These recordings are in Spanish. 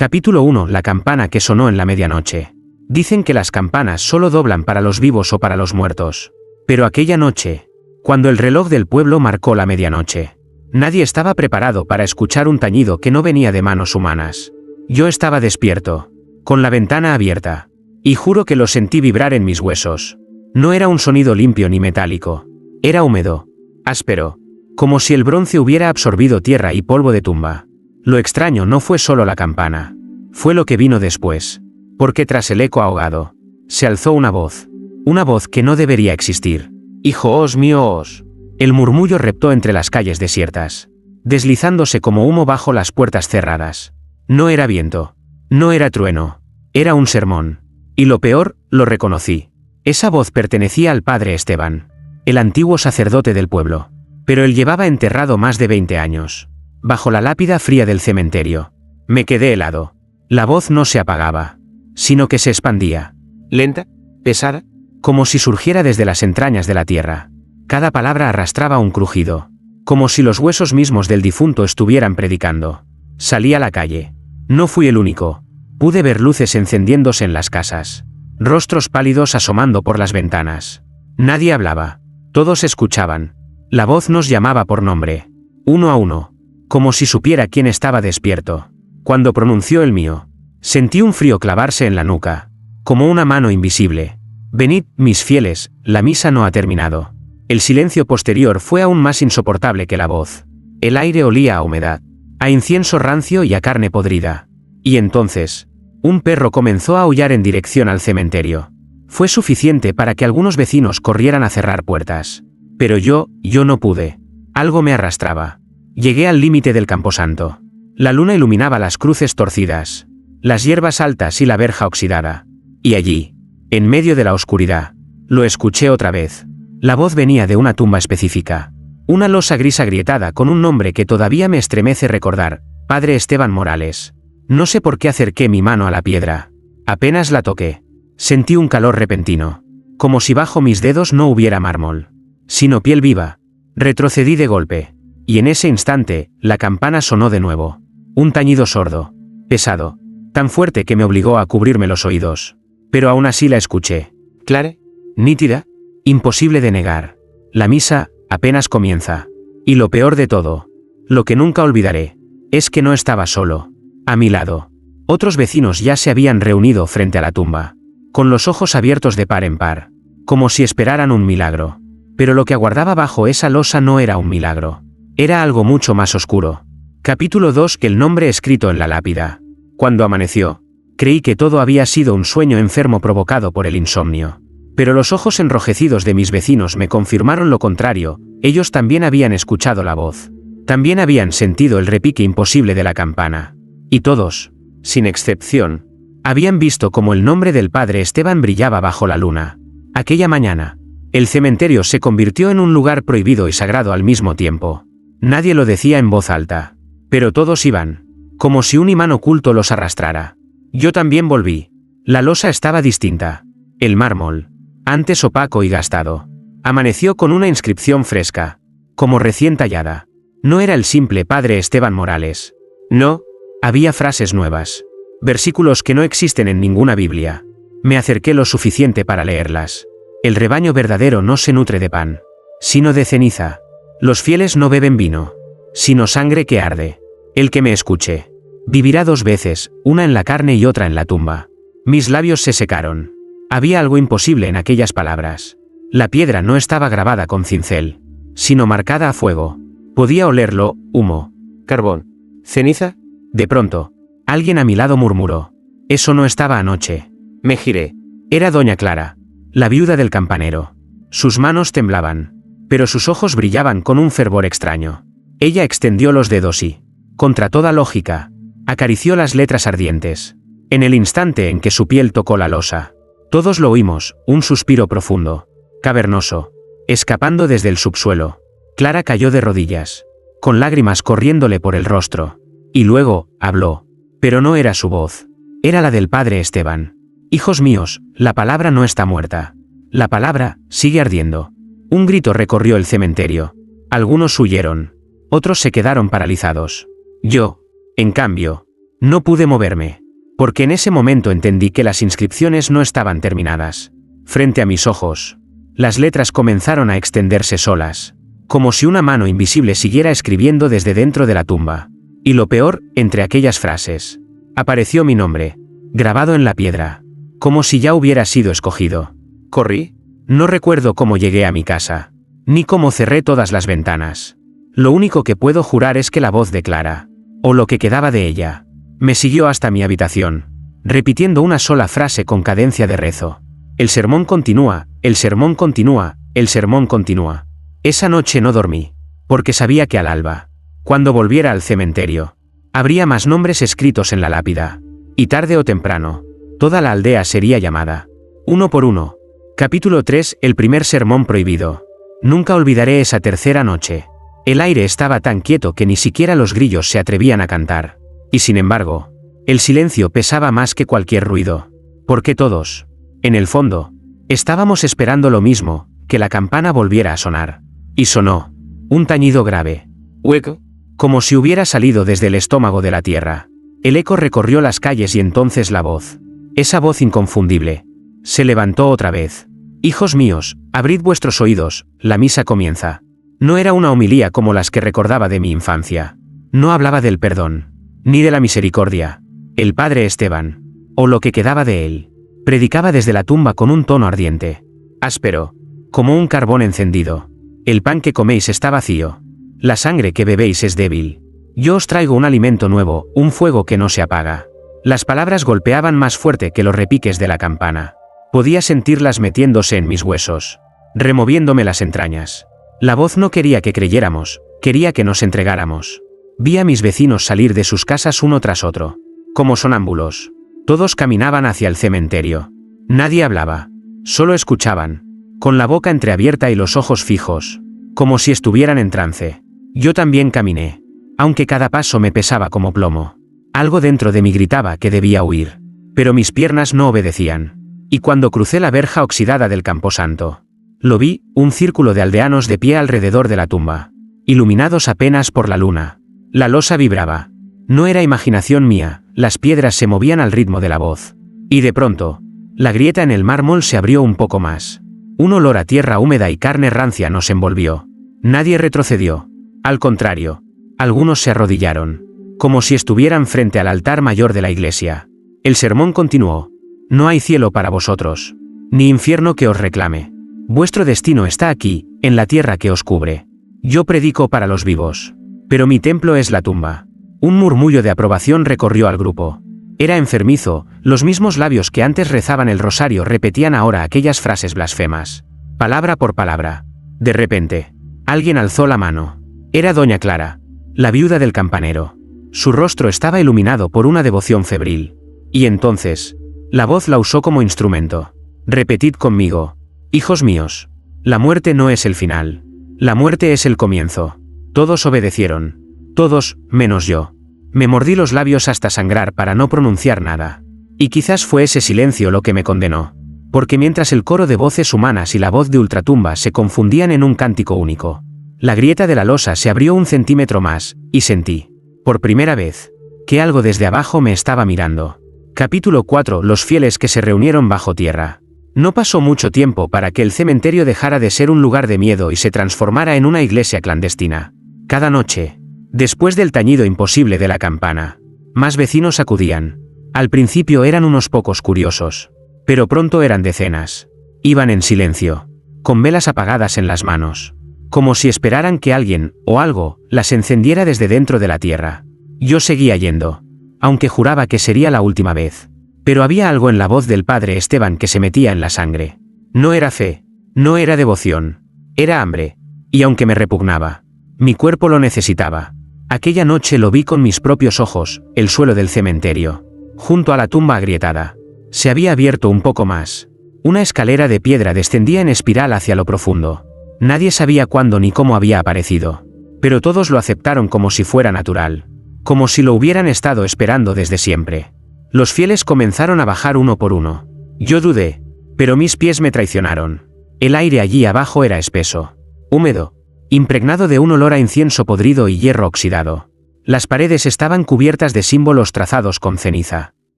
Capítulo 1. La campana que sonó en la medianoche. Dicen que las campanas solo doblan para los vivos o para los muertos. Pero aquella noche, cuando el reloj del pueblo marcó la medianoche, nadie estaba preparado para escuchar un tañido que no venía de manos humanas. Yo estaba despierto, con la ventana abierta, y juro que lo sentí vibrar en mis huesos. No era un sonido limpio ni metálico. Era húmedo, áspero, como si el bronce hubiera absorbido tierra y polvo de tumba. Lo extraño no fue solo la campana, fue lo que vino después, porque tras el eco ahogado, se alzó una voz que no debería existir. «Hijos míos». El murmullo reptó entre las calles desiertas, deslizándose como humo bajo las puertas cerradas. No era viento, no era trueno, era un sermón. Y lo peor, lo reconocí. Esa voz pertenecía al padre Esteban, el antiguo sacerdote del pueblo. Pero él llevaba enterrado más de 20 años, bajo la lápida fría del cementerio. Me quedé helado. La voz no se apagaba, sino que se expandía. Lenta, pesada, como si surgiera desde las entrañas de la tierra. Cada palabra arrastraba un crujido, como si los huesos mismos del difunto estuvieran predicando. Salí a la calle. No fui el único. Pude ver luces encendiéndose en las casas, rostros pálidos asomando por las ventanas. Nadie hablaba. Todos escuchaban. La voz nos llamaba por nombre, uno a uno, como si supiera quién estaba despierto. Cuando pronunció el mío, sentí un frío clavarse en la nuca, como una mano invisible. «Venid, mis fieles, la misa no ha terminado». El silencio posterior fue aún más insoportable que la voz. El aire olía a humedad, a incienso rancio y a carne podrida. Y entonces, un perro comenzó a aullar en dirección al cementerio. Fue suficiente para que algunos vecinos corrieran a cerrar puertas. Pero yo no pude. Algo me arrastraba. Llegué al límite del camposanto. La luna iluminaba las cruces torcidas, las hierbas altas y la verja oxidada. Y allí, en medio de la oscuridad, lo escuché otra vez. La voz venía de una tumba específica. Una losa gris agrietada con un nombre que todavía me estremece recordar, Padre Esteban Morales. No sé por qué acerqué mi mano a la piedra. Apenas la toqué. Sentí un calor repentino, como si bajo mis dedos no hubiera mármol, sino piel viva. Retrocedí de golpe, y en ese instante, la campana sonó de nuevo. Un tañido sordo, pesado, tan fuerte que me obligó a cubrirme los oídos. Pero aún así la escuché. Clara, nítida, imposible de negar. La misa apenas comienza. Y lo peor de todo, lo que nunca olvidaré, es que no estaba solo. A mi lado, otros vecinos ya se habían reunido frente a la tumba, con los ojos abiertos de par en par, como si esperaran un milagro. Pero lo que aguardaba bajo esa losa no era un milagro. Era algo mucho más oscuro. Capítulo 2. Que el nombre escrito en la lápida. Cuando amaneció, creí que todo había sido un sueño enfermo provocado por el insomnio. Pero los ojos enrojecidos de mis vecinos me confirmaron lo contrario. Ellos también habían escuchado la voz. También habían sentido el repique imposible de la campana. Y todos, sin excepción, habían visto cómo el nombre del padre Esteban brillaba bajo la luna. Aquella mañana, el cementerio se convirtió en un lugar prohibido y sagrado al mismo tiempo. Nadie lo decía en voz alta, pero todos iban, como si un imán oculto los arrastrara. Yo también volví. La losa estaba distinta. El mármol, antes opaco y gastado, amaneció con una inscripción fresca, como recién tallada. No era el simple Padre Esteban Morales. No, había frases nuevas, versículos que no existen en ninguna Biblia. Me acerqué lo suficiente para leerlas. El rebaño verdadero no se nutre de pan, sino de ceniza. Los fieles no beben vino, sino sangre que arde. El que me escuche vivirá 2 veces, una en la carne y otra en la tumba. Mis labios se secaron. Había algo imposible en aquellas palabras. La piedra no estaba grabada con cincel, sino marcada a fuego. Podía olerlo, humo, carbón, ceniza. De pronto, alguien a mi lado murmuró: «Eso no estaba anoche». Me giré. Era doña Clara, la viuda del campanero. Sus manos temblaban, pero sus ojos brillaban con un fervor extraño. Ella extendió los dedos y, contra toda lógica, acarició las letras ardientes. En el instante en que su piel tocó la losa, todos lo oímos, un suspiro profundo, cavernoso, escapando desde el subsuelo. Clara cayó de rodillas, con lágrimas corriéndole por el rostro. Y luego, habló. Pero no era su voz. Era la del padre Esteban. «Hijos míos, la palabra no está muerta. La palabra sigue ardiendo». Un grito recorrió el cementerio. Algunos huyeron. Otros se quedaron paralizados. Yo, en cambio, No pude moverme, porque en ese momento entendí que las inscripciones no estaban terminadas. Frente a mis ojos, las letras comenzaron a extenderse solas, como si una mano invisible siguiera escribiendo desde dentro de la tumba. Y lo peor, entre aquellas frases, apareció mi nombre, grabado en la piedra, como si ya hubiera sido escogido. Corrí. No recuerdo cómo llegué a mi casa, ni cómo cerré todas las ventanas. Lo único que puedo jurar es que la voz de Clara, o lo que quedaba de ella, me siguió hasta mi habitación, repitiendo una sola frase con cadencia de rezo. El sermón continúa, el sermón continúa, el sermón continúa. Esa noche no dormí, porque sabía que al alba, cuando volviera al cementerio, habría más nombres escritos en la lápida, y tarde o temprano, toda la aldea sería llamada, uno por uno. Capítulo 3. El primer sermón prohibido. Nunca olvidaré esa tercera noche. El aire estaba tan quieto que ni siquiera los grillos se atrevían a cantar. Y sin embargo, el silencio pesaba más que cualquier ruido. Porque todos, en el fondo, estábamos esperando lo mismo, que la campana volviera a sonar. Y sonó. Un tañido grave. Hueco. Como si hubiera salido desde el estómago de la tierra. El eco recorrió las calles y entonces la voz. Esa voz inconfundible. Se levantó otra vez. Hijos míos, abrid vuestros oídos, la misa comienza. No era una homilía como las que recordaba de mi infancia. No hablaba del perdón, ni de la misericordia. El padre Esteban, o lo que quedaba de él, predicaba desde la tumba con un tono ardiente, áspero, como un carbón encendido. El pan que coméis está vacío. La sangre que bebéis es débil. Yo os traigo un alimento nuevo, un fuego que no se apaga. Las palabras golpeaban más fuerte que los repiques de la campana. Podía sentirlas metiéndose en mis huesos, removiéndome las entrañas. La voz no quería que creyéramos, quería que nos entregáramos. Vi a mis vecinos salir de sus casas uno tras otro, como sonámbulos. Todos caminaban hacia el cementerio. Nadie hablaba, solo escuchaban, con la boca entreabierta y los ojos fijos, como si estuvieran en trance. Yo también caminé, aunque cada paso me pesaba como plomo. Algo dentro de mí gritaba que debía huir, pero mis piernas no obedecían. Y cuando crucé la verja oxidada del camposanto, lo vi, un círculo de aldeanos de pie alrededor de la tumba, iluminados apenas por la luna. La losa vibraba. No era imaginación mía, las piedras se movían al ritmo de la voz. Y de pronto, la grieta en el mármol se abrió un poco más. Un olor a tierra húmeda y carne rancia nos envolvió. Nadie retrocedió. Al contrario, algunos se arrodillaron, como si estuvieran frente al altar mayor de la iglesia. El sermón continuó. No hay cielo para vosotros, ni infierno que os reclame. Vuestro destino está aquí, en la tierra que os cubre. Yo predico para los vivos, pero mi templo es la tumba. Un murmullo de aprobación recorrió al grupo. Era enfermizo, los mismos labios que antes rezaban el rosario repetían ahora aquellas frases blasfemas, palabra por palabra. De repente, alguien alzó la mano. Era doña Clara, la viuda del campanero. Su rostro estaba iluminado por una devoción febril. Y entonces, la voz la usó como instrumento. Repetid conmigo. Hijos míos. La muerte no es el final. La muerte es el comienzo. Todos obedecieron. Todos, menos yo. Me mordí los labios hasta sangrar para no pronunciar nada. Y quizás fue ese silencio lo que me condenó. Porque mientras el coro de voces humanas y la voz de ultratumba se confundían en un cántico único, la grieta de la losa se abrió 1 centímetro más, y sentí, por primera vez, que algo desde abajo me estaba mirando. Capítulo 4. Los fieles que se reunieron bajo tierra. No pasó mucho tiempo para que el cementerio dejara de ser un lugar de miedo y se transformara en una iglesia clandestina. Cada noche, después del tañido imposible de la campana, más vecinos acudían. Al principio eran unos pocos curiosos, pero pronto eran decenas. Iban en silencio, con velas apagadas en las manos, como si esperaran que alguien, o algo, las encendiera desde dentro de la tierra. Yo seguía yendo, aunque juraba que sería la última vez. Pero había algo en la voz del padre Esteban que se metía en la sangre. No era fe, no era devoción, era hambre, y aunque me repugnaba, mi cuerpo lo necesitaba. Aquella noche lo vi con mis propios ojos, el suelo del cementerio, junto a la tumba agrietada. Se había abierto un poco más. Una escalera de piedra descendía en espiral hacia lo profundo. Nadie sabía cuándo ni cómo había aparecido, pero todos lo aceptaron como si fuera natural, como si lo hubieran estado esperando desde siempre. Los fieles comenzaron a bajar uno por uno. Yo dudé, pero mis pies me traicionaron. El aire allí abajo era espeso, húmedo, impregnado de un olor a incienso podrido y hierro oxidado. Las paredes estaban cubiertas de símbolos trazados con ceniza.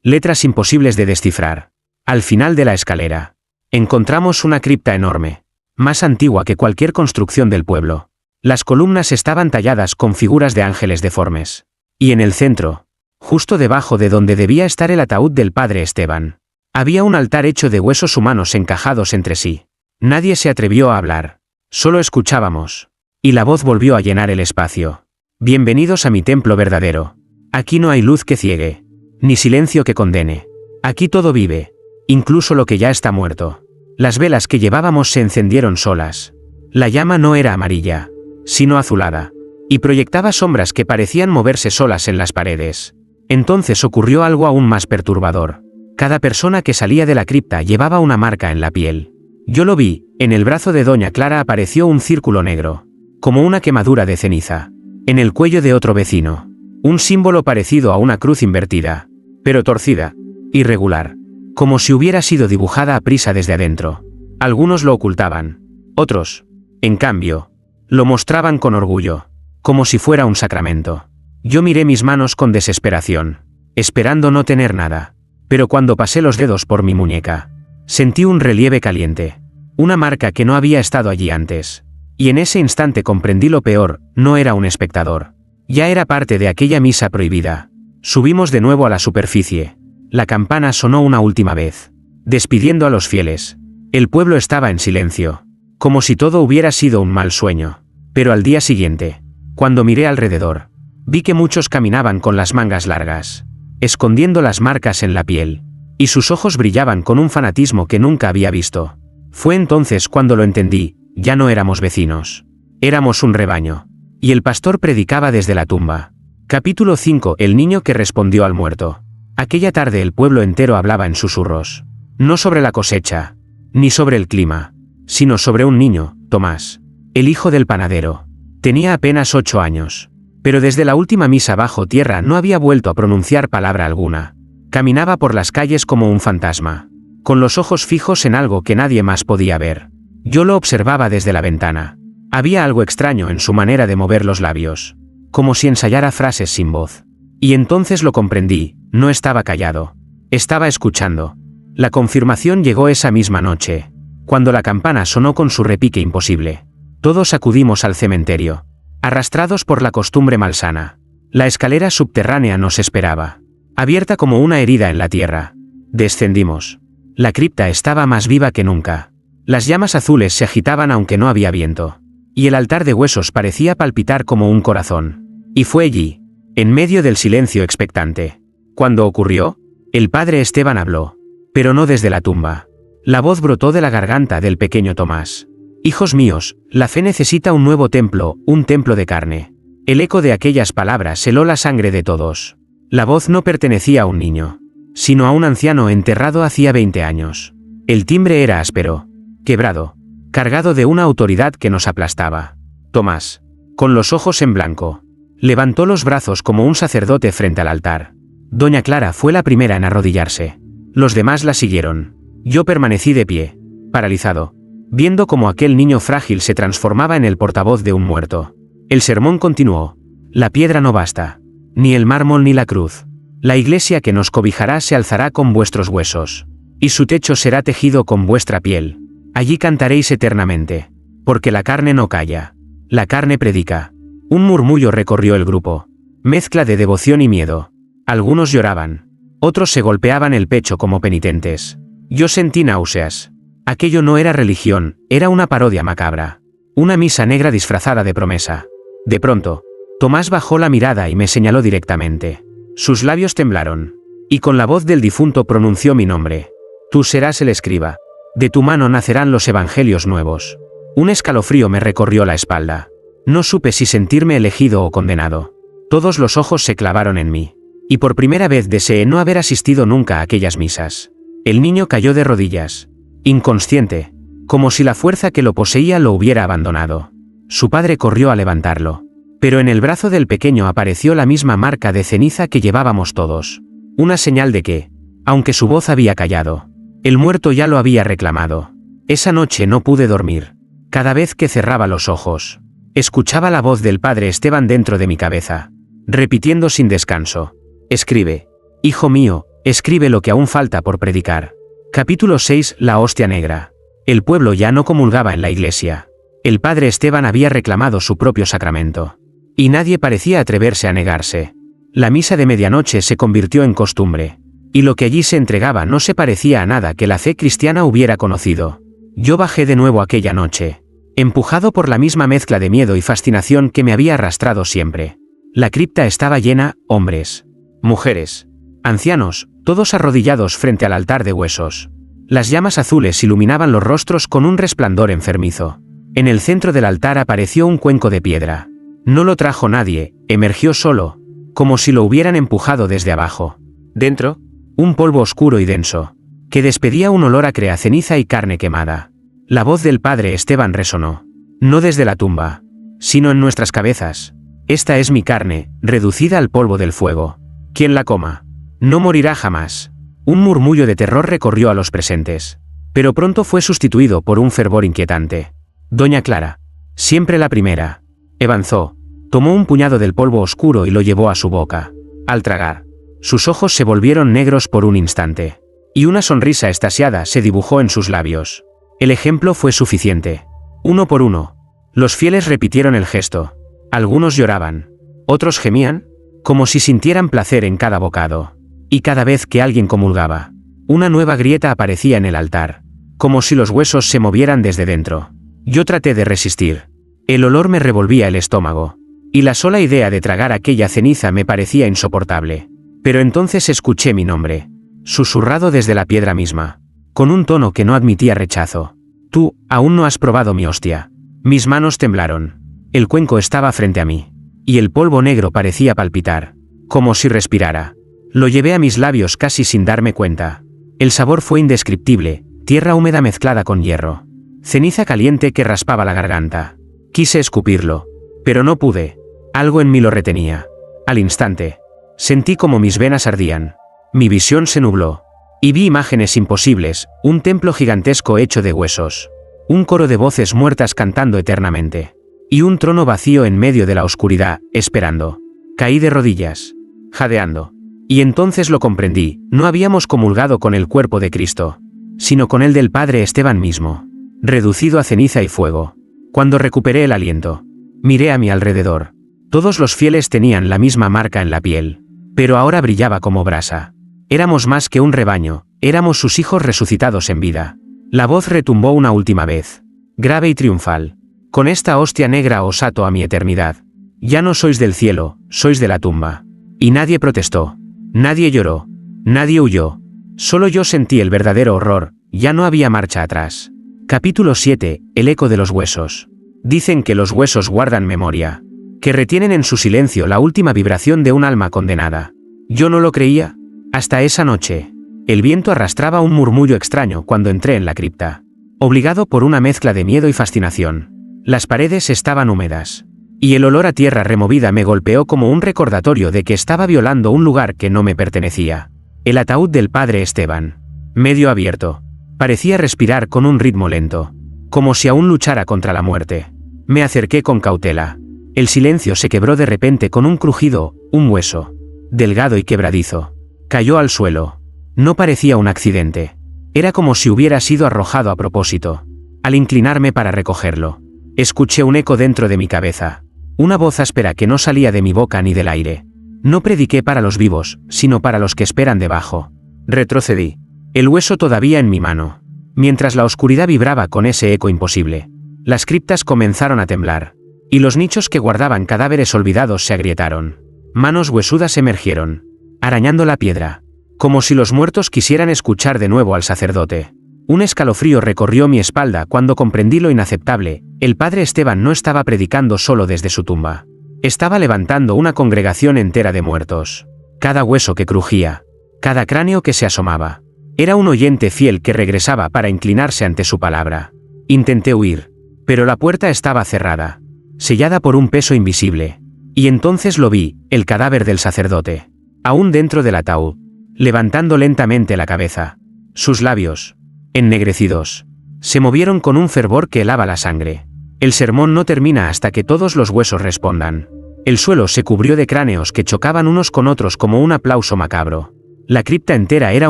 Letras imposibles de descifrar. Al final de la escalera, encontramos una cripta enorme, más antigua que cualquier construcción del pueblo. Las columnas estaban talladas con figuras de ángeles deformes. Y en el centro, justo debajo de donde debía estar el ataúd del padre Esteban, había un altar hecho de huesos humanos encajados entre sí. Nadie se atrevió a hablar. Solo escuchábamos. Y la voz volvió a llenar el espacio. Bienvenidos a mi templo verdadero. Aquí no hay luz que ciegue, ni silencio que condene. Aquí todo vive, incluso lo que ya está muerto. Las velas que llevábamos se encendieron solas. La llama no era amarilla, sino azulada, y proyectaba sombras que parecían moverse solas en las paredes. Entonces ocurrió algo aún más perturbador. Cada persona que salía de la cripta llevaba una marca en la piel. Yo lo vi, en el brazo de doña Clara apareció un círculo negro, como una quemadura de ceniza. En el cuello de otro vecino, un símbolo parecido a una cruz invertida, pero torcida, irregular, como si hubiera sido dibujada a prisa desde adentro. Algunos lo ocultaban, otros, en cambio, lo mostraban con orgullo, como si fuera un sacramento. Yo miré mis manos con desesperación, esperando no tener nada, pero cuando pasé los dedos por mi muñeca, sentí un relieve caliente, una marca que no había estado allí antes. Y en ese instante comprendí lo peor, no era un espectador. Ya era parte de aquella misa prohibida. Subimos de nuevo a la superficie. La campana sonó una última vez, despidiendo a los fieles. El pueblo estaba en silencio, como si todo hubiera sido un mal sueño. Pero al día siguiente, cuando miré alrededor, vi que muchos caminaban con las mangas largas, escondiendo las marcas en la piel, y sus ojos brillaban con un fanatismo que nunca había visto. Fue entonces cuando lo entendí. Ya no éramos vecinos. Éramos un rebaño. Y el pastor predicaba desde la tumba. Capítulo 5. El niño que respondió al muerto. Aquella tarde el pueblo entero hablaba en susurros. No sobre la cosecha, ni sobre el clima, sino sobre un niño, Tomás, el hijo del panadero. Tenía apenas 8 años. Pero desde la última misa bajo tierra no había vuelto a pronunciar palabra alguna. Caminaba por las calles como un fantasma, con los ojos fijos en algo que nadie más podía ver. Yo lo observaba desde la ventana. Había algo extraño en su manera de mover los labios, como si ensayara frases sin voz. Y entonces lo comprendí, no estaba callado. Estaba escuchando. La confirmación llegó esa misma noche, cuando la campana sonó con su repique imposible. Todos acudimos al cementerio, arrastrados por la costumbre malsana. La escalera subterránea nos esperaba, abierta como una herida en la tierra. Descendimos. La cripta estaba más viva que nunca. Las llamas azules se agitaban aunque no había viento, y el altar de huesos parecía palpitar como un corazón. Y fue allí, en medio del silencio expectante. Cuando ocurrió, el padre Esteban habló, pero no desde la tumba. La voz brotó de la garganta del pequeño Tomás. Hijos míos, la fe necesita un nuevo templo, un templo de carne. El eco de aquellas palabras heló la sangre de todos. La voz no pertenecía a un niño, sino a un anciano enterrado hacía 20 años. El timbre era áspero, quebrado, cargado de una autoridad que nos aplastaba. Tomás, con los ojos en blanco, levantó los brazos como un sacerdote frente al altar. Doña Clara fue la primera en arrodillarse. Los demás la siguieron. Yo permanecí de pie, paralizado, viendo cómo aquel niño frágil se transformaba en el portavoz de un muerto. El sermón continuó. La piedra no basta, ni el mármol ni la cruz. La iglesia que nos cobijará se alzará con vuestros huesos, y su techo será tejido con vuestra piel. Allí cantaréis eternamente, porque la carne no calla, la carne predica. Un murmullo recorrió el grupo, mezcla de devoción y miedo. Algunos lloraban, otros se golpeaban el pecho como penitentes. Yo sentí náuseas. Aquello no era religión, era una parodia macabra, una misa negra disfrazada de promesa. De pronto, Tomás bajó la mirada y me señaló directamente. Sus labios temblaron, y con la voz del difunto pronunció mi nombre. Tú serás el escriba. De tu mano nacerán los evangelios nuevos. Un escalofrío me recorrió la espalda. No supe si sentirme elegido o condenado. Todos los ojos se clavaron en mí, y por primera vez deseé no haber asistido nunca a aquellas misas. El niño cayó de rodillas, inconsciente, como si la fuerza que lo poseía lo hubiera abandonado. Su padre corrió a levantarlo, pero en el brazo del pequeño apareció la misma marca de ceniza que llevábamos todos. Una señal de que, aunque su voz había callado, el muerto ya lo había reclamado. Esa noche no pude dormir. Cada vez que cerraba los ojos, escuchaba la voz del padre Esteban dentro de mi cabeza. repitiendo sin descanso: escribe, hijo mío, escribe lo que aún falta por predicar. Capítulo 6. La hostia negra. El pueblo ya no comulgaba en la iglesia. El padre Esteban había reclamado su propio sacramento. Y nadie parecía atreverse a negarse. La misa de medianoche se convirtió en costumbre. Y lo que allí se entregaba no se parecía a nada que la fe cristiana hubiera conocido. Yo bajé de nuevo aquella noche, empujado por la misma mezcla de miedo y fascinación que me había arrastrado siempre. La cripta estaba llena, hombres, mujeres, ancianos, todos arrodillados frente al altar de huesos. Las llamas azules iluminaban los rostros con un resplandor enfermizo. En el centro del altar apareció un cuenco de piedra. No lo trajo nadie, emergió solo, como si lo hubieran empujado desde abajo. Dentro, un polvo oscuro y denso, que despedía un olor acre a ceniza y carne quemada. La voz del padre Esteban resonó. No desde la tumba, sino en nuestras cabezas. Esta es mi carne, reducida al polvo del fuego. Quien la coma, no morirá jamás. Un murmullo de terror recorrió a los presentes, pero pronto fue sustituido por un fervor inquietante. Doña Clara, siempre la primera, avanzó, tomó un puñado del polvo oscuro y lo llevó a su boca. Al tragar, sus ojos se volvieron negros por un instante, y una sonrisa extasiada se dibujó en sus labios. El ejemplo fue suficiente. Uno por uno, los fieles repitieron el gesto. Algunos lloraban, otros gemían, como si sintieran placer en cada bocado. Y cada vez que alguien comulgaba, una nueva grieta aparecía en el altar, como si los huesos se movieran desde dentro. Yo traté de resistir. El olor me revolvía el estómago, y la sola idea de tragar aquella ceniza me parecía insoportable. Pero entonces escuché mi nombre, susurrado desde la piedra misma, con un tono que no admitía rechazo. Tú, aún no has probado mi hostia. Mis manos temblaron. El cuenco estaba frente a mí, y el polvo negro parecía palpitar, como si respirara. Lo llevé a mis labios casi sin darme cuenta. El sabor fue indescriptible, tierra húmeda mezclada con hierro, ceniza caliente que raspaba la garganta. Quise escupirlo, pero no pude. Algo en mí lo retenía. Al instante, sentí como mis venas ardían. Mi visión se nubló, y vi imágenes imposibles, un templo gigantesco hecho de huesos, un coro de voces muertas cantando eternamente, y un trono vacío en medio de la oscuridad, esperando. Caí de rodillas, jadeando. Y entonces lo comprendí, no habíamos comulgado con el cuerpo de Cristo, sino con el del padre Esteban mismo, reducido a ceniza y fuego. Cuando recuperé el aliento, miré a mi alrededor. Todos los fieles tenían la misma marca en la piel, pero ahora brillaba como brasa. Éramos más que un rebaño, éramos sus hijos resucitados en vida. La voz retumbó una última vez, grave y triunfal. Con esta hostia negra os ato a mi eternidad. Ya no sois del cielo, sois de la tumba. Y nadie protestó. Nadie lloró, nadie huyó. Solo yo sentí el verdadero horror, ya no había marcha atrás. Capítulo 7. El eco de los huesos. Dicen que los huesos guardan memoria, que retienen en su silencio la última vibración de un alma condenada. Yo no lo creía, hasta esa noche. El viento arrastraba un murmullo extraño cuando entré en la cripta, obligado por una mezcla de miedo y fascinación. Las paredes estaban húmedas, y el olor a tierra removida me golpeó como un recordatorio de que estaba violando un lugar que no me pertenecía. El ataúd del padre Esteban, medio abierto, parecía respirar con un ritmo lento, como si aún luchara contra la muerte. Me acerqué con cautela. El silencio se quebró de repente con un crujido, un hueso, delgado y quebradizo, cayó al suelo. No parecía un accidente. Era como si hubiera sido arrojado a propósito. Al inclinarme para recogerlo, escuché un eco dentro de mi cabeza. Una voz áspera que no salía de mi boca ni del aire. No prediqué para los vivos, sino para los que esperan debajo. Retrocedí, el hueso todavía en mi mano, mientras la oscuridad vibraba con ese eco imposible. Las criptas comenzaron a temblar, y los nichos que guardaban cadáveres olvidados se agrietaron. Manos huesudas emergieron, arañando la piedra, como si los muertos quisieran escuchar de nuevo al sacerdote. Un escalofrío recorrió mi espalda cuando comprendí lo inaceptable. El padre Esteban no estaba predicando solo desde su tumba. Estaba levantando una congregación entera de muertos. Cada hueso que crujía, cada cráneo que se asomaba, era un oyente fiel que regresaba para inclinarse ante su palabra. Intenté huir, pero la puerta estaba cerrada, sellada por un peso invisible. Y entonces lo vi, el cadáver del sacerdote, aún dentro del ataúd, levantando lentamente la cabeza. Sus labios, ennegrecidos, se movieron con un fervor que helaba la sangre. El sermón no termina hasta que todos los huesos respondan. El suelo se cubrió de cráneos que chocaban unos con otros como un aplauso macabro. La cripta entera era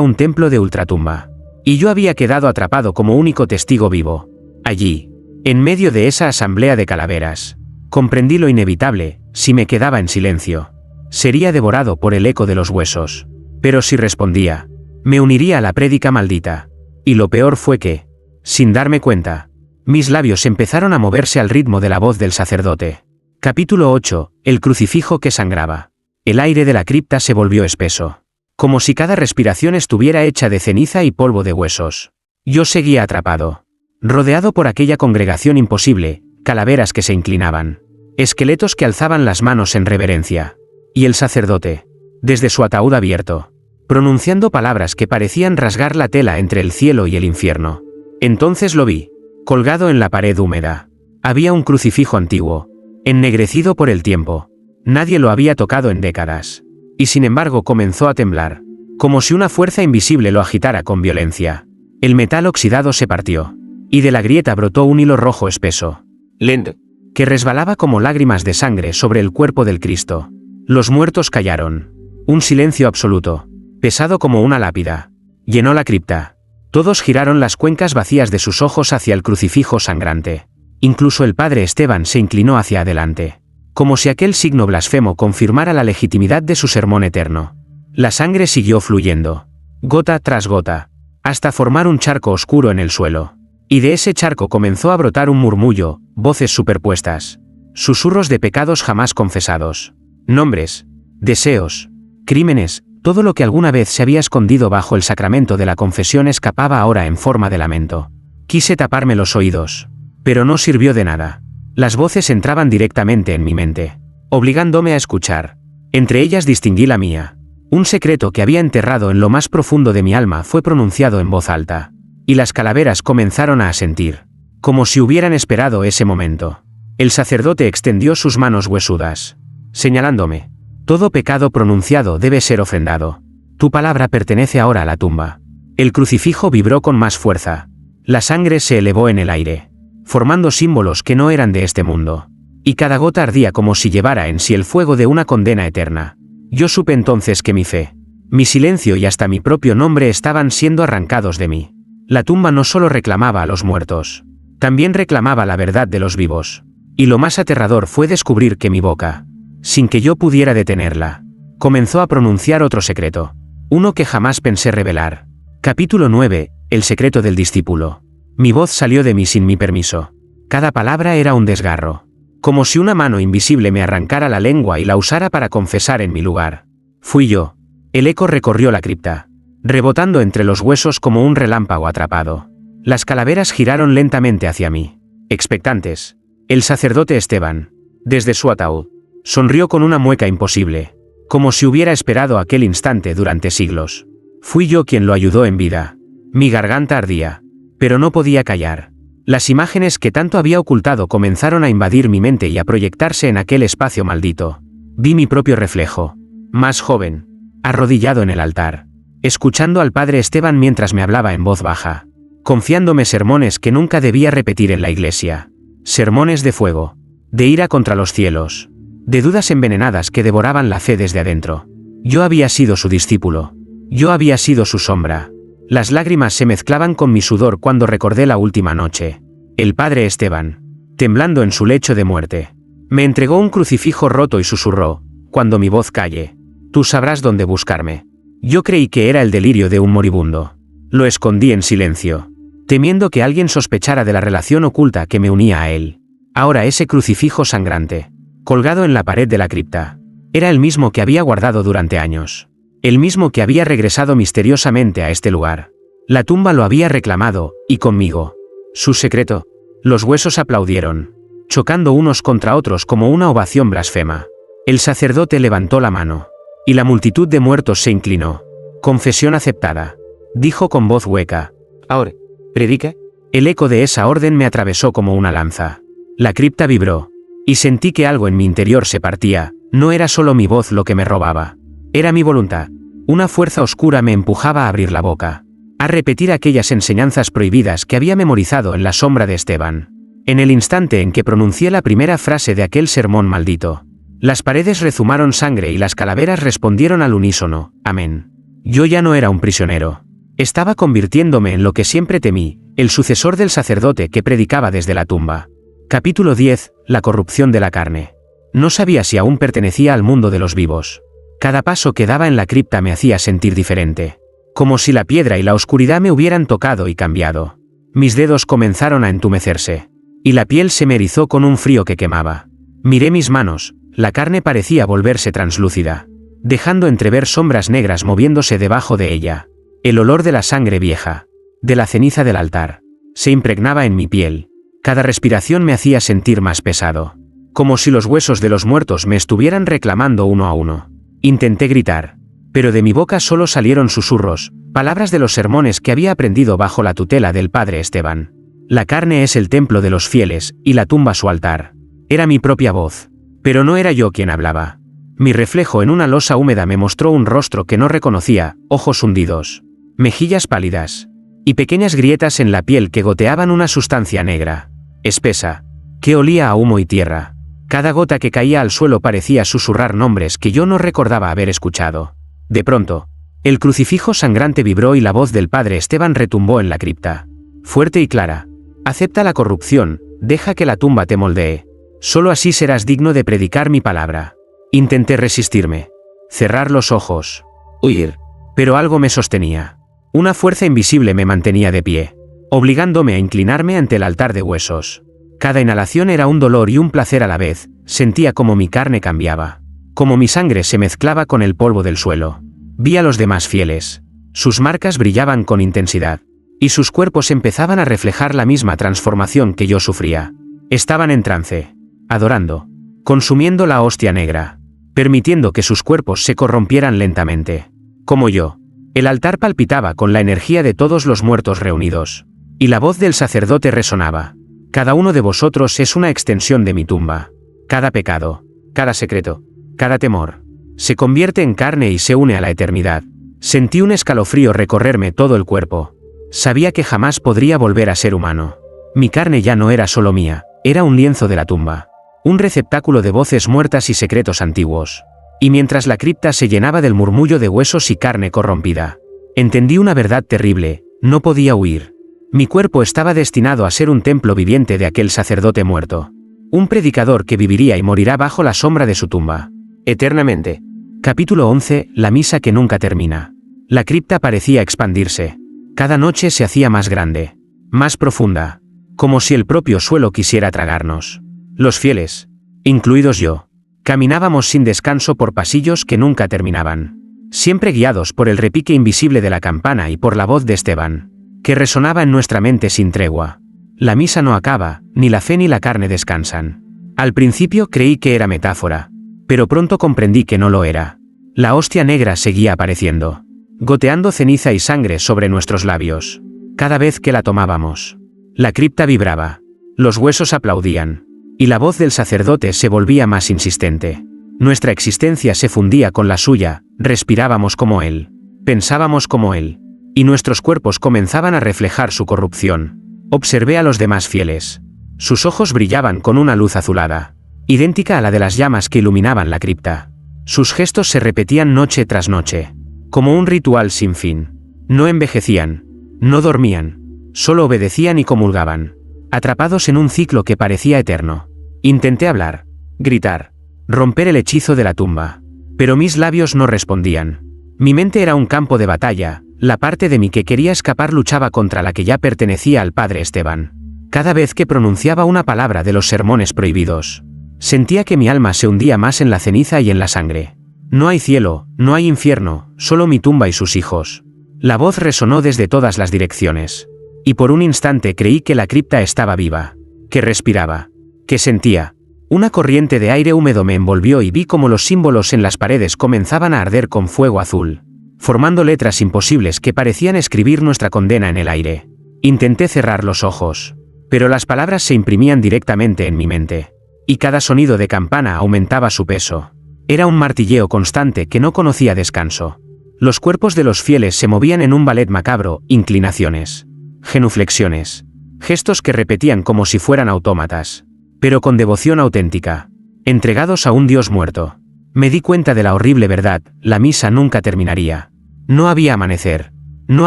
un templo de ultratumba. Y yo había quedado atrapado como único testigo vivo. Allí, en medio de esa asamblea de calaveras, comprendí lo inevitable: si me quedaba en silencio, sería devorado por el eco de los huesos. Pero si respondía, me uniría a la prédica maldita. Y lo peor fue que, sin darme cuenta, mis labios empezaron a moverse al ritmo de la voz del sacerdote. Capítulo 8. El crucifijo que sangraba. El aire de la cripta se volvió espeso, como si cada respiración estuviera hecha de ceniza y polvo de huesos. Yo seguía atrapado, rodeado por aquella congregación imposible, calaveras que se inclinaban, esqueletos que alzaban las manos en reverencia, y el sacerdote, desde su ataúd abierto, pronunciando palabras que parecían rasgar la tela entre el cielo y el infierno. Entonces lo vi, colgado en la pared húmeda. Había un crucifijo antiguo, ennegrecido por el tiempo. Nadie lo había tocado en décadas. Y sin embargo comenzó a temblar, como si una fuerza invisible lo agitara con violencia. El metal oxidado se partió, y de la grieta brotó un hilo rojo espeso, lento, que resbalaba como lágrimas de sangre sobre el cuerpo del Cristo. Los muertos callaron. Un silencio absoluto, pesado como una lápida, llenó la cripta. Todos giraron las cuencas vacías de sus ojos hacia el crucifijo sangrante. Incluso el padre Esteban se inclinó hacia adelante, como si aquel signo blasfemo confirmara la legitimidad de su sermón eterno. La sangre siguió fluyendo, gota tras gota, hasta formar un charco oscuro en el suelo. Y de ese charco comenzó a brotar un murmullo, voces superpuestas, susurros de pecados jamás confesados, nombres, deseos, crímenes. Todo lo que alguna vez se había escondido bajo el sacramento de la confesión escapaba ahora en forma de lamento. Quise taparme los oídos, pero no sirvió de nada. Las voces entraban directamente en mi mente, obligándome a escuchar. Entre ellas distinguí la mía. Un secreto que había enterrado en lo más profundo de mi alma fue pronunciado en voz alta, y las calaveras comenzaron a asentir, como si hubieran esperado ese momento. El sacerdote extendió sus manos huesudas, señalándome. Todo pecado pronunciado debe ser ofrendado. Tu palabra pertenece ahora a la tumba. El crucifijo vibró con más fuerza. La sangre se elevó en el aire, formando símbolos que no eran de este mundo. Y cada gota ardía como si llevara en sí el fuego de una condena eterna. Yo supe entonces que mi fe, mi silencio y hasta mi propio nombre estaban siendo arrancados de mí. La tumba no solo reclamaba a los muertos, también reclamaba la verdad de los vivos. Y lo más aterrador fue descubrir que mi boca, sin que yo pudiera detenerla, comenzó a pronunciar otro secreto, uno que jamás pensé revelar. Capítulo 9. El secreto del discípulo. Mi voz salió de mí sin mi permiso. Cada palabra era un desgarro, como si una mano invisible me arrancara la lengua y la usara para confesar en mi lugar. Fui yo. El eco recorrió la cripta, rebotando entre los huesos como un relámpago atrapado. Las calaveras giraron lentamente hacia mí, expectantes. El sacerdote Esteban, desde su ataúd, sonrió con una mueca imposible, como si hubiera esperado aquel instante durante siglos. Fui yo quien lo ayudó en vida. Mi garganta ardía, pero no podía callar. Las imágenes que tanto había ocultado comenzaron a invadir mi mente y a proyectarse en aquel espacio maldito. Vi mi propio reflejo, más joven, arrodillado en el altar, escuchando al padre Esteban mientras me hablaba en voz baja, confiándome sermones que nunca debía repetir en la iglesia. Sermones de fuego, de ira contra los cielos, de dudas envenenadas que devoraban la fe desde adentro. Yo había sido su discípulo. Yo había sido su sombra. Las lágrimas se mezclaban con mi sudor cuando recordé la última noche. El padre Esteban, temblando en su lecho de muerte, me entregó un crucifijo roto y susurró: cuando mi voz calle, tú sabrás dónde buscarme. Yo creí que era el delirio de un moribundo. Lo escondí en silencio, temiendo que alguien sospechara de la relación oculta que me unía a él. Ahora ese crucifijo sangrante, colgado en la pared de la cripta, era el mismo que había guardado durante años. El mismo que había regresado misteriosamente a este lugar. La tumba lo había reclamado, y conmigo. Su secreto. Los huesos aplaudieron, chocando unos contra otros como una ovación blasfema. El sacerdote levantó la mano, y la multitud de muertos se inclinó. Confesión aceptada, dijo con voz hueca. Ahora, predica. El eco de esa orden me atravesó como una lanza. La cripta vibró, y sentí que algo en mi interior se partía. No era solo mi voz lo que me robaba. Era mi voluntad. Una fuerza oscura me empujaba a abrir la boca, a repetir aquellas enseñanzas prohibidas que había memorizado en la sombra de Esteban. En el instante en que pronuncié la primera frase de aquel sermón maldito, Las paredes rezumaron sangre y las calaveras respondieron al unísono, amén. Yo ya no era un prisionero. Estaba convirtiéndome en lo que siempre temí, el sucesor del sacerdote que predicaba desde la tumba. Capítulo 10. La corrupción de la carne. No sabía si aún pertenecía al mundo de los vivos. Cada paso que daba en la cripta me hacía sentir diferente. Como si la piedra y la oscuridad me hubieran tocado y cambiado. Mis dedos comenzaron a entumecerse. Y la piel se me erizó con un frío que quemaba. Miré mis manos, la carne parecía volverse translúcida, dejando entrever sombras negras moviéndose debajo de ella. El olor de la sangre vieja, de la ceniza del altar, se impregnaba en mi piel. Cada respiración me hacía sentir más pesado. Como si los huesos de los muertos me estuvieran reclamando uno a uno. Intenté gritar, pero de mi boca solo salieron susurros, palabras de los sermones que había aprendido bajo la tutela del padre Esteban. La carne es el templo de los fieles, y la tumba su altar. Era mi propia voz. Pero no era yo quien hablaba. Mi reflejo en una losa húmeda me mostró un rostro que no reconocía, ojos hundidos, mejillas pálidas, y pequeñas grietas en la piel que goteaban una sustancia negra, espesa, que olía a humo y tierra. Cada gota que caía al suelo parecía susurrar nombres que yo no recordaba haber escuchado. De pronto, el crucifijo sangrante vibró y la voz del padre Esteban retumbó en la cripta. Fuerte y clara. Acepta la corrupción, deja que la tumba te moldee. Solo así serás digno de predicar mi palabra. Intenté resistirme. Cerrar los ojos. Huir. Pero algo me sostenía. Una fuerza invisible me mantenía de pie, obligándome a inclinarme ante el altar de huesos. Cada inhalación era un dolor y un placer a la vez. Sentía como mi carne cambiaba. Como mi sangre se mezclaba con el polvo del suelo. Vi a los demás fieles. Sus marcas brillaban con intensidad. Y sus cuerpos empezaban a reflejar la misma transformación que yo sufría. Estaban en trance, adorando, consumiendo la hostia negra, permitiendo que sus cuerpos se corrompieran lentamente. Como yo, el altar palpitaba con la energía de todos los muertos reunidos. Y la voz del sacerdote resonaba. Cada uno de vosotros es una extensión de mi tumba. Cada pecado, cada secreto, cada temor, se convierte en carne y se une a la eternidad. Sentí un escalofrío recorrerme todo el cuerpo. Sabía que jamás podría volver a ser humano. Mi carne ya no era solo mía, era un lienzo de la tumba. Un receptáculo de voces muertas y secretos antiguos. Y mientras la cripta se llenaba del murmullo de huesos y carne corrompida, entendí una verdad terrible: no podía huir. Mi cuerpo estaba destinado a ser un templo viviente de aquel sacerdote muerto. Un predicador que viviría y morirá bajo la sombra de su tumba. Eternamente. Capítulo 11. La misa que nunca termina. La cripta parecía expandirse. Cada noche se hacía más grande, más profunda, como si el propio suelo quisiera tragarnos. Los fieles, incluidos yo, caminábamos sin descanso por pasillos que nunca terminaban, siempre guiados por el repique invisible de la campana y por la voz de Esteban, que resonaba en nuestra mente sin tregua. La misa no acaba, ni la fe ni la carne descansan. Al principio creí que era metáfora, pero pronto comprendí que no lo era. La hostia negra seguía apareciendo, goteando ceniza y sangre sobre nuestros labios. Cada vez que la tomábamos, la cripta vibraba, los huesos aplaudían, y la voz del sacerdote se volvía más insistente. Nuestra existencia se fundía con la suya, respirábamos como él, pensábamos como él, y nuestros cuerpos comenzaban a reflejar su corrupción. Observé a los demás fieles. Sus ojos brillaban con una luz azulada, idéntica a la de las llamas que iluminaban la cripta. Sus gestos se repetían noche tras noche, como un ritual sin fin. No envejecían, no dormían, solo obedecían y comulgaban, atrapados en un ciclo que parecía eterno. Intenté hablar, gritar, romper el hechizo de la tumba, pero mis labios no respondían. Mi mente era un campo de batalla, la parte de mí que quería escapar luchaba contra la que ya pertenecía al padre Esteban. Cada vez que pronunciaba una palabra de los sermones prohibidos, sentía que mi alma se hundía más en la ceniza y en la sangre. No hay cielo, no hay infierno, solo mi tumba y sus hijos. La voz resonó desde todas las direcciones. Y por un instante creí que la cripta estaba viva, que respiraba, que sentía. Una corriente de aire húmedo me envolvió y vi cómo los símbolos en las paredes comenzaban a arder con fuego azul, formando letras imposibles que parecían escribir nuestra condena en el aire. Intenté cerrar los ojos, pero las palabras se imprimían directamente en mi mente. Y cada sonido de campana aumentaba su peso. Era un martilleo constante que no conocía descanso. Los cuerpos de los fieles se movían en un ballet macabro, inclinaciones, genuflexiones, gestos que repetían como si fueran autómatas, pero con devoción auténtica. entregados a un Dios muerto. Me di cuenta de la horrible verdad, la misa nunca terminaría. No había amanecer. No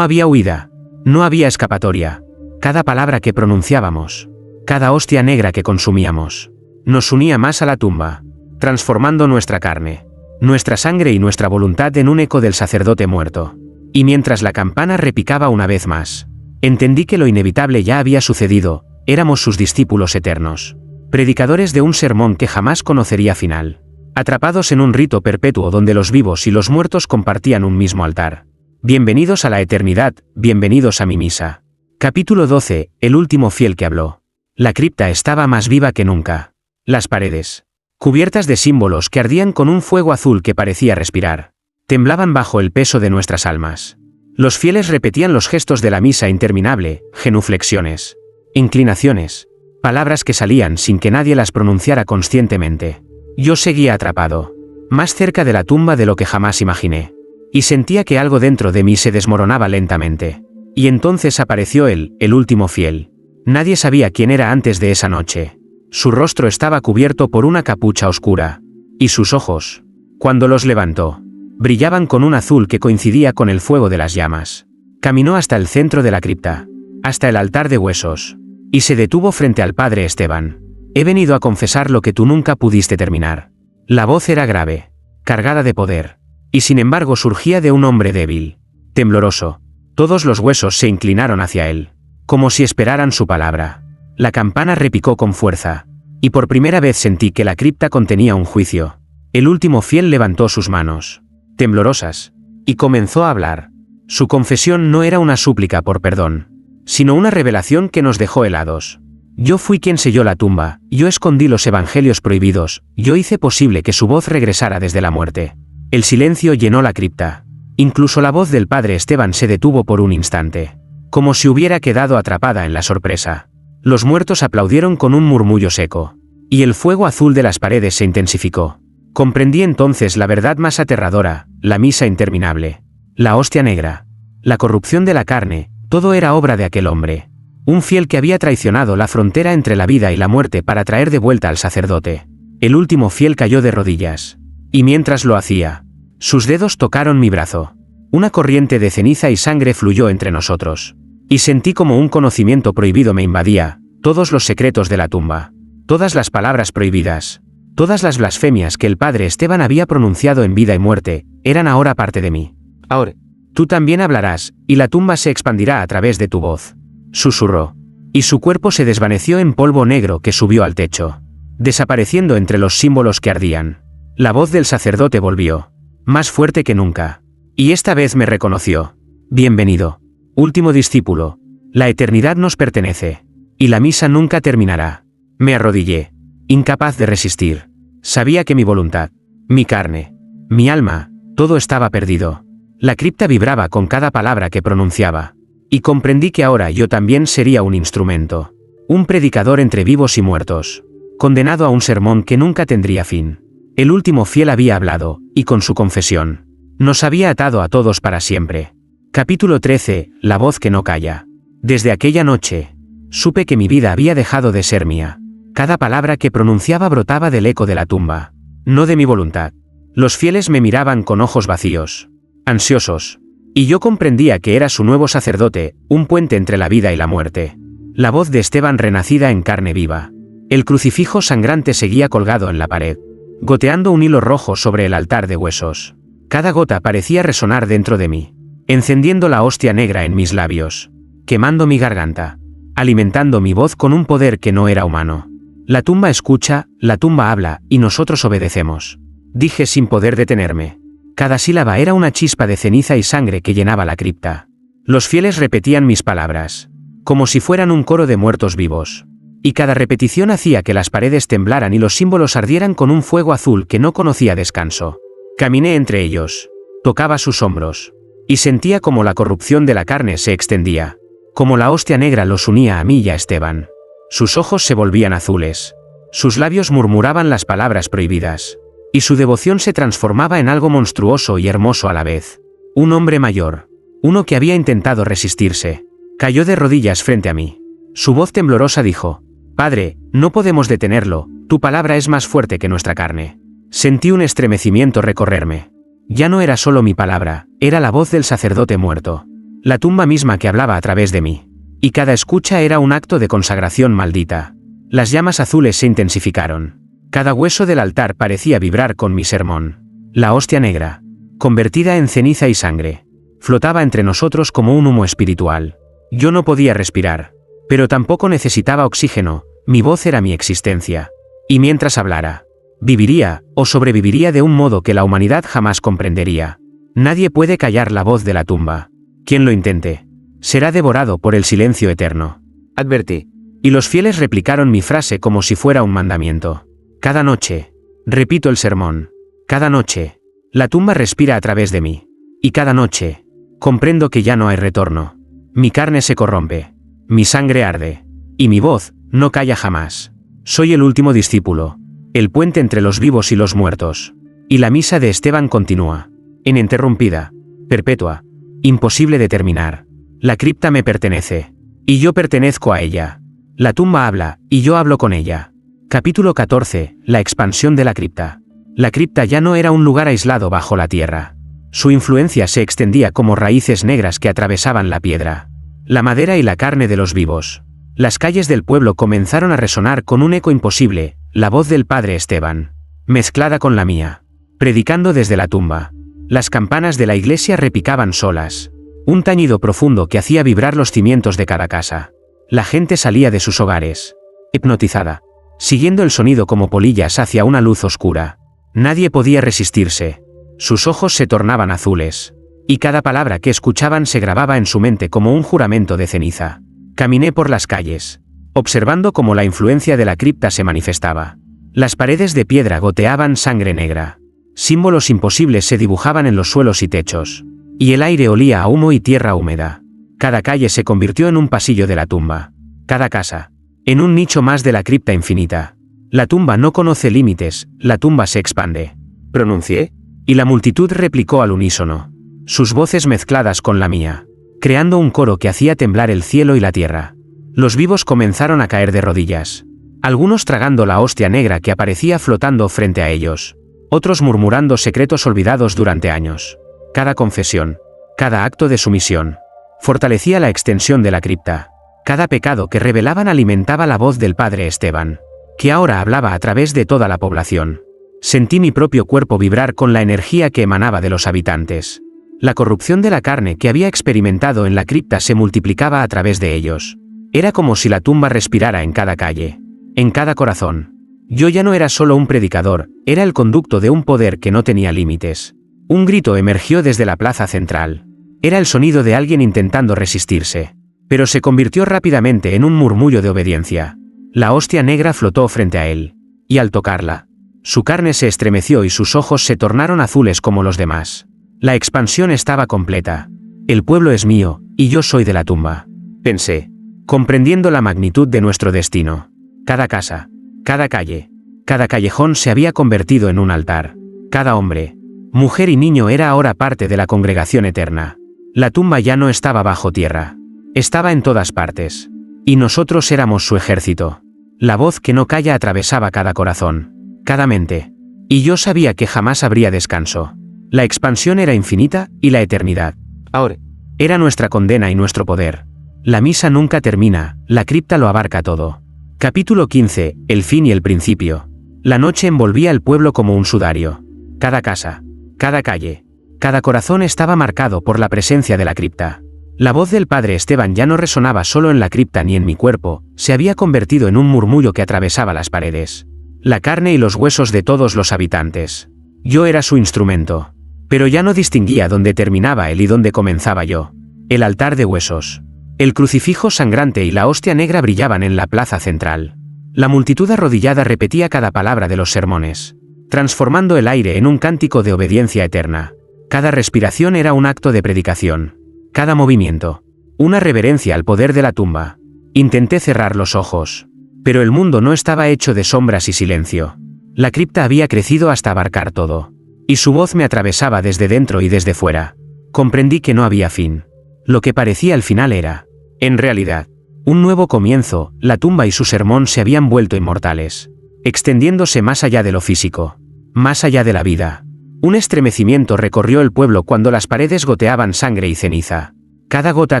había huida. No había escapatoria. Cada palabra que pronunciábamos, cada hostia negra que consumíamos, nos unía más a la tumba, transformando nuestra carne, nuestra sangre y nuestra voluntad en un eco del sacerdote muerto. Y mientras la campana repicaba una vez más, entendí que lo inevitable ya había sucedido, éramos sus discípulos eternos, predicadores de un sermón que jamás conocería final, atrapados en un rito perpetuo donde los vivos y los muertos compartían un mismo altar. Bienvenidos a la eternidad, bienvenidos a mi misa. Capítulo 12, el último fiel que habló. La cripta estaba más viva que nunca. Las paredes, cubiertas de símbolos que ardían con un fuego azul que parecía respirar, temblaban bajo el peso de nuestras almas. Los fieles repetían los gestos de la misa interminable, genuflexiones, inclinaciones, palabras que salían sin que nadie las pronunciara conscientemente. Yo seguía atrapado, más cerca de la tumba de lo que jamás imaginé, y sentía que algo dentro de mí se desmoronaba lentamente. Y entonces apareció él, el último fiel. Nadie sabía quién era antes de esa noche. Su rostro estaba cubierto por una capucha oscura, y sus ojos, cuando los levantó, brillaban con un azul que coincidía con el fuego de las llamas. Caminó hasta el centro de la cripta, hasta el altar de huesos, y se detuvo frente al padre Esteban. He venido a confesar lo que tú nunca pudiste terminar. La voz era grave, cargada de poder, y sin embargo surgía de un hombre débil, tembloroso. Todos los huesos se inclinaron hacia él, como si esperaran su palabra. La campana repicó con fuerza, y por primera vez sentí que la cripta contenía un juicio. El último fiel levantó sus manos, temblorosas, y comenzó a hablar. Su confesión no era una súplica por perdón, sino una revelación que nos dejó helados. Yo fui quien selló la tumba, yo escondí los evangelios prohibidos, yo hice posible que su voz regresara desde la muerte. El silencio llenó la cripta. Incluso la voz del padre Esteban se detuvo por un instante, como si hubiera quedado atrapada en la sorpresa. Los muertos aplaudieron con un murmullo seco, y el fuego azul de las paredes se intensificó. Comprendí entonces la verdad más aterradora, la misa interminable, la hostia negra, la corrupción de la carne, todo era obra de aquel hombre. Un fiel que había traicionado la frontera entre la vida y la muerte para traer de vuelta al sacerdote. El último fiel cayó de rodillas, y mientras lo hacía, sus dedos tocaron mi brazo. Una corriente de ceniza y sangre fluyó entre nosotros. Y sentí como un conocimiento prohibido me invadía, todos los secretos de la tumba, todas las palabras prohibidas, todas las blasfemias que el padre Esteban había pronunciado en vida y muerte, eran ahora parte de mí. Ahora, tú también hablarás, y la tumba se expandirá a través de tu voz. Susurró. Y su cuerpo se desvaneció en polvo negro que subió al techo, desapareciendo entre los símbolos que ardían. La voz del sacerdote volvió, más fuerte que nunca, y esta vez me reconoció. Bienvenido, último discípulo, la eternidad nos pertenece, y la misa nunca terminará. Me arrodillé, incapaz de resistir. Sabía que mi voluntad, mi carne, mi alma, todo estaba perdido. La cripta vibraba con cada palabra que pronunciaba, y comprendí que ahora yo también sería un instrumento, un predicador entre vivos y muertos, condenado a un sermón que nunca tendría fin. El último fiel había hablado, y con su confesión, nos había atado a todos para siempre. Capítulo 13, la voz que no calla. Desde aquella noche, supe que mi vida había dejado de ser mía. Cada palabra que pronunciaba brotaba del eco de la tumba, no de mi voluntad. Los fieles me miraban con ojos vacíos, ansiosos, y yo comprendía que era su nuevo sacerdote, un puente entre la vida y la muerte. La voz de Esteban renacida en carne viva. El crucifijo sangrante seguía colgado en la pared, goteando un hilo rojo sobre el altar de huesos. Cada gota parecía resonar dentro de mí, encendiendo la hostia negra en mis labios, quemando mi garganta, alimentando mi voz con un poder que no era humano. La tumba escucha, la tumba habla, y nosotros obedecemos. Dije sin poder detenerme. Cada sílaba era una chispa de ceniza y sangre que llenaba la cripta. Los fieles repetían mis palabras, como si fueran un coro de muertos vivos. Y cada repetición hacía que las paredes temblaran y los símbolos ardieran con un fuego azul que no conocía descanso. Caminé entre ellos, tocaba sus hombros, y sentía como la corrupción de la carne se extendía, como la hostia negra los unía a mí y a Esteban. Sus ojos se volvían azules, sus labios murmuraban las palabras prohibidas, y su devoción se transformaba en algo monstruoso y hermoso a la vez. Un hombre mayor, uno que había intentado resistirse, cayó de rodillas frente a mí. Su voz temblorosa dijo: «Padre, no podemos detenerlo, Tu palabra es más fuerte que nuestra carne. Sentí un estremecimiento recorrerme. Ya no era solo mi palabra, era la voz del sacerdote muerto. La tumba misma que hablaba a través de mí. Y cada escucha era un acto de consagración maldita. Las llamas azules se intensificaron. Cada hueso del altar parecía vibrar con mi sermón. La hostia negra, convertida en ceniza y sangre, flotaba entre nosotros como un humo espiritual. Yo no podía respirar, pero tampoco necesitaba oxígeno, mi voz era mi existencia. Y mientras hablara, viviría, o sobreviviría de un modo que la humanidad jamás comprendería. Nadie puede callar la voz de la tumba. Quien lo intente, será devorado por el silencio eterno. Advertí. Y los fieles replicaron mi frase como si fuera un mandamiento. Cada noche, repito el sermón. Cada noche, la tumba respira a través de mí. Y cada noche, comprendo que ya no hay retorno. Mi carne se corrompe. Mi sangre arde. Y mi voz no calla jamás. Soy el último discípulo. El puente entre los vivos y los muertos. Y la misa de Esteban continúa. Ininterrumpida. Perpetua. Imposible de terminar. La cripta me pertenece. Y yo pertenezco a ella. La tumba habla, y yo hablo con ella. Capítulo 14. La expansión de la cripta. La cripta ya no era un lugar aislado bajo la tierra. Su influencia se extendía como raíces negras que atravesaban la piedra, la madera y la carne de los vivos. Las calles del pueblo comenzaron a resonar con un eco imposible, la voz del padre Esteban, mezclada con la mía, predicando desde la tumba. Las campanas de la iglesia repicaban solas, un tañido profundo que hacía vibrar los cimientos de cada casa. La gente salía de sus hogares, hipnotizada, siguiendo el sonido como polillas hacia una luz oscura. Nadie podía resistirse. Sus ojos se tornaban azules, y cada palabra que escuchaban se grababa en su mente como un juramento de ceniza. Caminé por las calles, observando cómo la influencia de la cripta se manifestaba. Las paredes de piedra goteaban sangre negra. Símbolos imposibles se dibujaban en los suelos y techos, y el aire olía a humo y tierra húmeda. Cada calle se convirtió en un pasillo de la tumba. Cada casa, en un nicho más de la cripta infinita. La tumba no conoce límites, la tumba se expande. Pronuncié, y la multitud replicó al unísono, sus voces mezcladas con la mía, creando un coro que hacía temblar el cielo y la tierra. Los vivos comenzaron a caer de rodillas, algunos tragando la hostia negra que aparecía flotando frente a ellos, otros murmurando secretos olvidados durante años. Cada confesión, cada acto de sumisión, fortalecía la extensión de la cripta. Cada pecado que revelaban alimentaba la voz del padre Esteban, que ahora hablaba a través de toda la población. Sentí mi propio cuerpo vibrar con la energía que emanaba de los habitantes. La corrupción de la carne que había experimentado en la cripta se multiplicaba a través de ellos. Era como si la tumba respirara en cada calle, en cada corazón. Yo ya no era solo un predicador, era el conducto de un poder que no tenía límites. Un grito emergió desde la plaza central. Era el sonido de alguien intentando resistirse, pero se convirtió rápidamente en un murmullo de obediencia. La hostia negra flotó frente a él, y al tocarla, su carne se estremeció y sus ojos se tornaron azules como los demás. La expansión estaba completa. El pueblo es mío, y yo soy de la tumba. Pensé, comprendiendo la magnitud de nuestro destino. Cada casa, cada calle, cada callejón se había convertido en un altar. Cada hombre, mujer y niño era ahora parte de la congregación eterna. La tumba ya no estaba bajo tierra. Estaba en todas partes. Y nosotros éramos su ejército. La voz que no calla atravesaba cada corazón, cada mente. Y yo sabía que jamás habría descanso. La expansión era infinita, y la eternidad, ahora, era nuestra condena y nuestro poder. La misa nunca termina, la cripta lo abarca todo. Capítulo 15. El fin y el principio. La noche envolvía el pueblo como un sudario. Cada casa, cada calle, cada corazón estaba marcado por la presencia de la cripta. La voz del padre Esteban ya no resonaba solo en la cripta ni en mi cuerpo, se había convertido en un murmullo que atravesaba las paredes, la carne y los huesos de todos los habitantes. Yo era su instrumento. Pero ya no distinguía dónde terminaba él y dónde comenzaba yo. El altar de huesos, el crucifijo sangrante y la hostia negra brillaban en la plaza central. La multitud arrodillada repetía cada palabra de los sermones, transformando el aire en un cántico de obediencia eterna. Cada respiración era un acto de predicación. Cada movimiento, una reverencia al poder de la tumba. Intenté cerrar los ojos, pero el mundo no estaba hecho de sombras y silencio. La cripta había crecido hasta abarcar todo. Y su voz me atravesaba desde dentro y desde fuera. Comprendí que no había fin. Lo que parecía el final era, en realidad, un nuevo comienzo. La tumba y su sermón se habían vuelto inmortales. extendiéndose más allá de lo físico, más allá de la vida. Un estremecimiento recorrió el pueblo cuando las paredes goteaban sangre y ceniza. Cada gota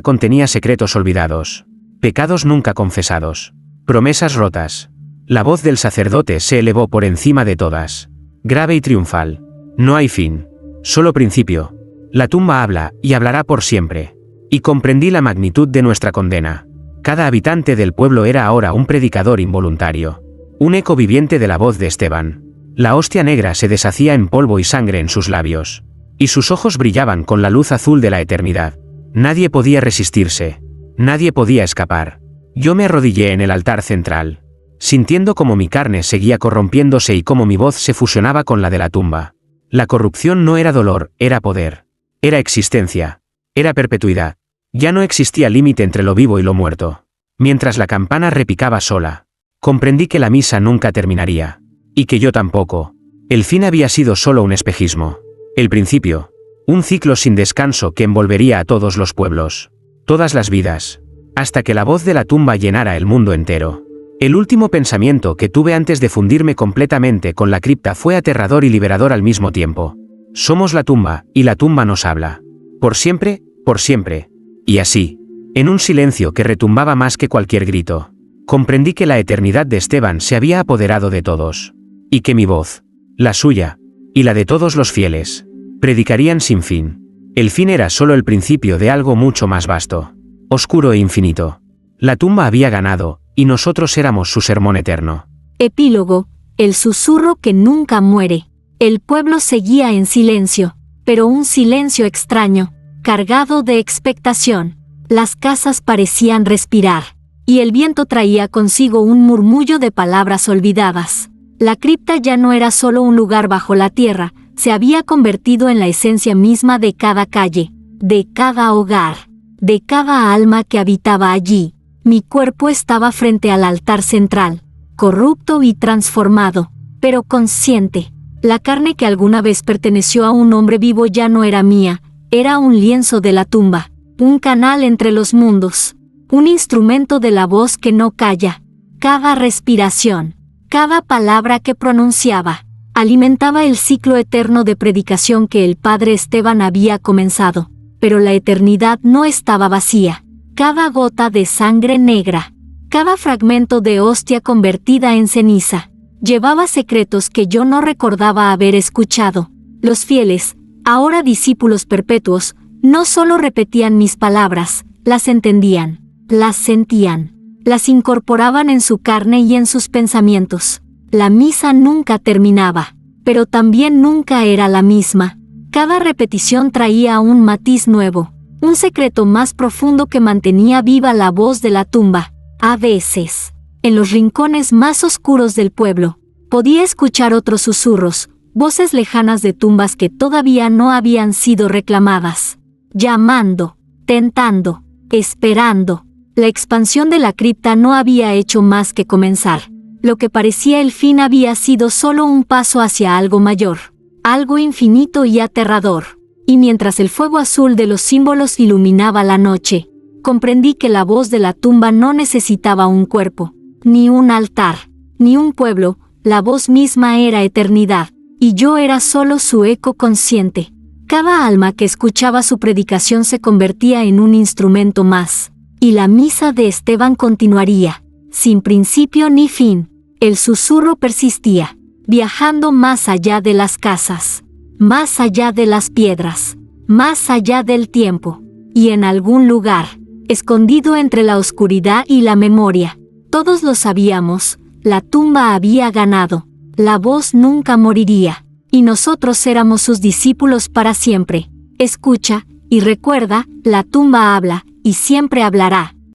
contenía secretos olvidados, pecados nunca confesados, promesas rotas. La voz del sacerdote se elevó por encima de todas, grave y triunfal. No hay fin, solo principio. La tumba habla, y hablará por siempre. Y comprendí la magnitud de nuestra condena. Cada habitante del pueblo era ahora un predicador involuntario, un eco viviente de la voz de Esteban. La hostia negra se deshacía en polvo y sangre en sus labios, y sus ojos brillaban con la luz azul de la eternidad. Nadie podía resistirse, nadie podía escapar. Yo me arrodillé en el altar central, sintiendo como mi carne seguía corrompiéndose y como mi voz se fusionaba con la de la tumba. La corrupción no era dolor, era poder, era existencia, era perpetuidad. Ya no existía límite entre lo vivo y lo muerto. Mientras la campana repicaba sola, comprendí que la misa nunca terminaría, y que yo tampoco. El fin había sido solo un espejismo. El principio, un ciclo sin descanso que envolvería a todos los pueblos, todas las vidas, hasta que la voz de la tumba llenara el mundo entero. El último pensamiento que tuve antes de fundirme completamente con la cripta fue aterrador y liberador al mismo tiempo. Somos la tumba, y la tumba nos habla. Por siempre, por siempre. Y así, en un silencio que retumbaba más que cualquier grito, comprendí que la eternidad de Esteban se había apoderado de todos, y que mi voz, la suya, y la de todos los fieles, predicarían sin fin. El fin era solo el principio de algo mucho más vasto, oscuro e infinito. La tumba había ganado, y nosotros éramos su sermón eterno. Epílogo, el susurro que nunca muere. El pueblo seguía en silencio, pero un silencio extraño, cargado de expectación. Las casas parecían respirar, y el viento traía consigo un murmullo de palabras olvidadas. La cripta ya no era solo un lugar bajo la tierra, se había convertido en la esencia misma de cada calle, de cada hogar, de cada alma que habitaba allí. Mi cuerpo estaba frente al altar central, corrupto y transformado, pero consciente. La carne que alguna vez perteneció a un hombre vivo ya no era mía, era un lienzo de la tumba, un canal entre los mundos, un instrumento de la voz que no calla. Cada respiración, cada palabra que pronunciaba, alimentaba el ciclo eterno de predicación que el padre Esteban había comenzado. Pero la eternidad no estaba vacía. Cada gota de sangre negra, cada fragmento de hostia convertida en ceniza, llevaba secretos que yo no recordaba haber escuchado. Los fieles, ahora discípulos perpetuos, no solo repetían mis palabras, las entendían, las sentían, las incorporaban en su carne y en sus pensamientos. La misa nunca terminaba, pero también nunca era la misma. Cada repetición traía un matiz nuevo, un secreto más profundo que mantenía viva la voz de la tumba. A veces, en los rincones más oscuros del pueblo, podía escuchar otros susurros, voces lejanas de tumbas que todavía no habían sido reclamadas, llamando, tentando, esperando. La expansión de la cripta no había hecho más que comenzar. Lo que parecía el fin había sido solo un paso hacia algo mayor, algo infinito y aterrador. Y mientras el fuego azul de los símbolos iluminaba la noche, comprendí que la voz de la tumba no necesitaba un cuerpo, ni un altar, ni un pueblo. La voz misma era eternidad, y yo era solo su eco consciente. Cada alma que escuchaba su predicación se convertía en un instrumento más, y la misa de Esteban continuaría, sin principio ni fin. El susurro persistía, viajando más allá de las casas, más allá de las piedras, más allá del tiempo, y en algún lugar, escondido entre la oscuridad y la memoria, todos lo sabíamos, la tumba había ganado, la voz nunca moriría, y nosotros éramos sus discípulos para siempre. Escucha, y recuerda, la tumba habla, y siempre hablará.